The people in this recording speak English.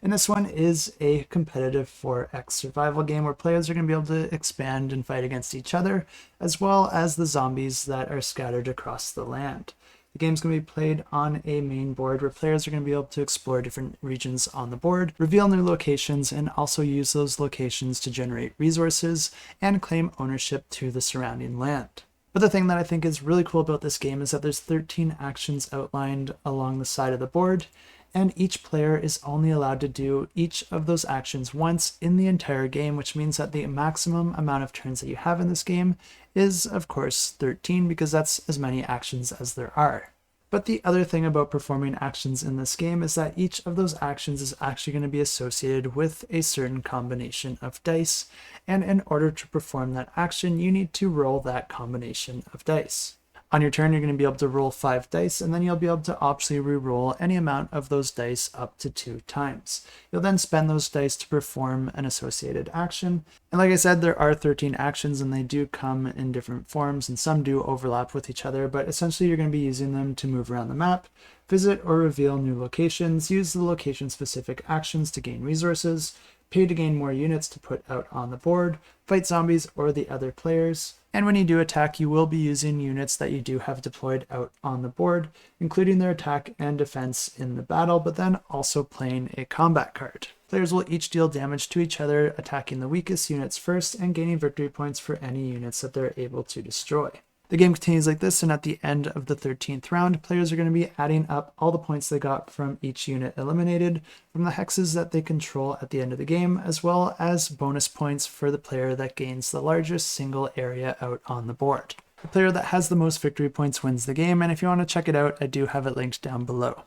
And this one is a competitive 4x survival game where players are going to be able to expand and fight against each other, as well as the zombies that are scattered across the land. The game's going to be played on a main board where players are going to be able to explore different regions on the board, reveal new locations, and also use those locations to generate resources and claim ownership to the surrounding land. But the thing that I think is really cool about this game is that there's 13 actions outlined along the side of the board, and each player is only allowed to do each of those actions once in the entire game, which means that the maximum amount of turns that you have in this game is, of course, 13, because that's as many actions as there are. But the other thing about performing actions in this game is that each of those actions is actually going to be associated with a certain combination of dice, and in order to perform that action, you need to roll that combination of dice. On your turn, you're going to be able to roll 5 dice, and then you'll be able to optionally re-roll any amount of those dice up to 2 times. You'll then spend those dice to perform an associated action. And like I said, there are 13 actions, and they do come in different forms, and some do overlap with each other, but essentially you're going to be using them to move around the map, visit or reveal new locations, use the location-specific actions to gain resources, pay to gain more units to put out on the board, fight zombies or the other players. And when you do attack, you will be using units that you do have deployed out on the board, including their attack and defense in the battle, but then also playing a combat card. Players will each deal damage to each other, attacking the weakest units first and gaining victory points for any units that they're able to destroy. The game continues like this, and at the end of the 13th round, players are going to be adding up all the points they got from each unit eliminated from the hexes that they control at the end of the game, as well as bonus points for the player that gains the largest single area out on the board. The player that has the most victory points wins the game, and if you want to check it out, I do have it linked down below.